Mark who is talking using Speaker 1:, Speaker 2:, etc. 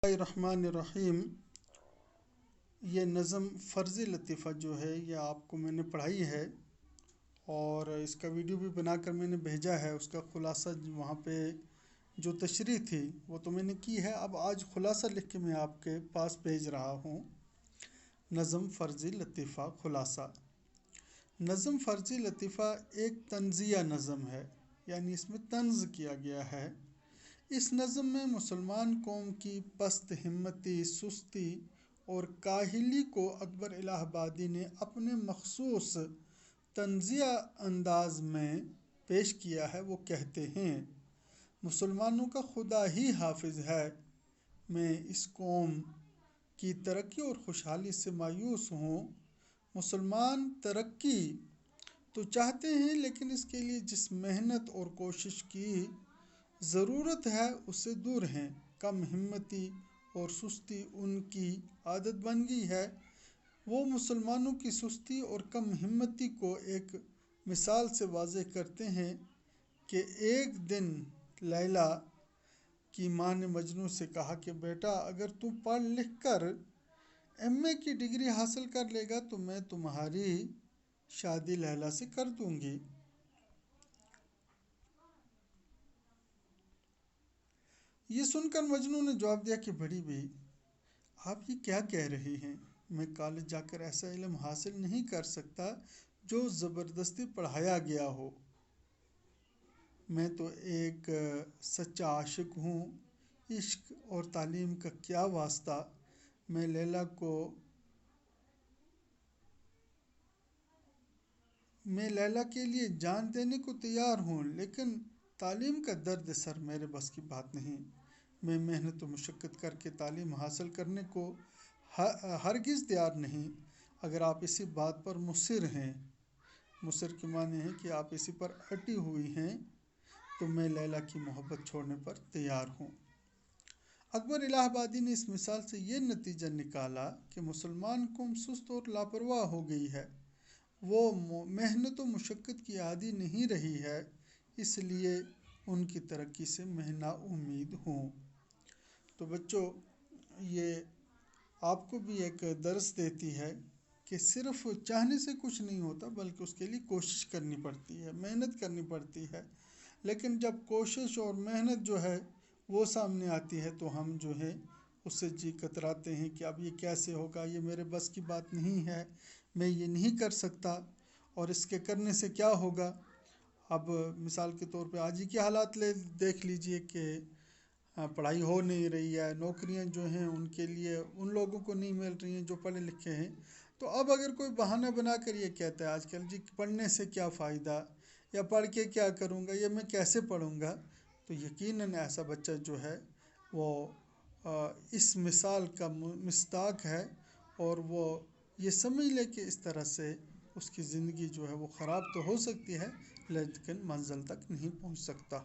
Speaker 1: الرحمن الرحیم۔ یہ نظم فرضی لطیفہ جو ہے یہ آپ کو میں نے پڑھائی ہے اور اس کا ویڈیو بھی بنا کر میں نے بھیجا ہے۔ اس کا خلاصہ وہاں پہ جو تشریح تھی وہ تو میں نے کی ہے، اب آج خلاصہ لکھ کے میں آپ کے پاس بھیج رہا ہوں۔ نظم فرضی لطیفہ خلاصہ۔ نظم فرضی لطیفہ ایک طنزیہ نظم ہے، یعنی اس میں طنز کیا گیا ہے۔ اس نظم میں مسلمان قوم کی پست ہمتی، سستی اور کاہلی کو اکبر الہ آبادی نے اپنے مخصوص طنزیہ انداز میں پیش کیا ہے۔ وہ کہتے ہیں، مسلمانوں کا خدا ہی حافظ ہے، میں اس قوم کی ترقی اور خوشحالی سے مایوس ہوں۔ مسلمان ترقی تو چاہتے ہیں، لیکن اس کے لیے جس محنت اور کوشش کی ضرورت ہے اس سے دور ہیں۔ کم ہمتی اور سستی ان کی عادت بن گئی ہے۔ وہ مسلمانوں کی سستی اور کم ہمتی کو ایک مثال سے واضح کرتے ہیں کہ ایک دن لیلی کی ماں نے مجنوں سے کہا کہ بیٹا، اگر تو پڑھ لکھ کر ایم اے کی ڈگری حاصل کر لے گا تو میں تمہاری شادی لیلی سے کر دوں گی۔ یہ سن کر مجنوں نے جواب دیا کہ بڑی بی، آپ یہ کیا کہہ رہی ہیں؟ میں کالج جا کر ایسا علم حاصل نہیں کر سکتا جو زبردستی پڑھایا گیا ہو۔ میں تو ایک سچا عاشق ہوں، عشق اور تعلیم کا کیا واسطہ؟ میں لیلی کے لیے جان دینے کو تیار ہوں، لیکن تعلیم کا درد سر میرے بس کی بات نہیں۔ میں محنت و مشقت کر کے تعلیم حاصل کرنے کو ہرگز تیار نہیں۔ اگر آپ اسی بات پر مصر ہیں، مصر کے معنی ہے کہ آپ اسی پر اٹی ہوئی ہیں، تو میں لیلی کی محبت چھوڑنے پر تیار ہوں۔ اکبر الہ آبادی نے اس مثال سے یہ نتیجہ نکالا کہ مسلمان قوم سست اور لاپرواہ ہو گئی ہے، وہ محنت و مشقت کی عادی نہیں رہی ہے، اس لیے ان کی ترقی سے میں نا امید ہوں۔ تو بچوں، یہ آپ کو بھی ایک درس دیتی ہے کہ صرف چاہنے سے کچھ نہیں ہوتا، بلکہ اس کے لیے کوشش کرنی پڑتی ہے، محنت کرنی پڑتی ہے۔ لیکن جب کوشش اور محنت جو ہے وہ سامنے آتی ہے تو ہم جو ہے اس سے جی کتراتے ہیں کہ اب یہ کیسے ہوگا، یہ میرے بس کی بات نہیں ہے، میں یہ نہیں کر سکتا، اور اس کے کرنے سے کیا ہوگا۔ اب مثال کے طور پہ آج ہی کے حالات دیکھ لیجئے کہ پڑھائی ہو نہیں رہی ہے، نوکریاں جو ہیں ان کے لیے ان لوگوں کو نہیں مل رہی ہیں جو پڑھے لکھے ہیں۔ تو اب اگر کوئی بہانہ بنا کر یہ کہتا ہے آج کل، جی پڑھنے سے کیا فائدہ، یا پڑھ کے کیا کروں گا، یا میں کیسے پڑھوں گا، تو یقیناً ایسا بچہ جو ہے وہ اس مثال کا مصداق ہے، اور وہ یہ سمجھ لے کہ اس طرح سے اس کی زندگی جو ہے وہ خراب تو ہو سکتی ہے، لیکن منزل تک نہیں پہنچ سکتا۔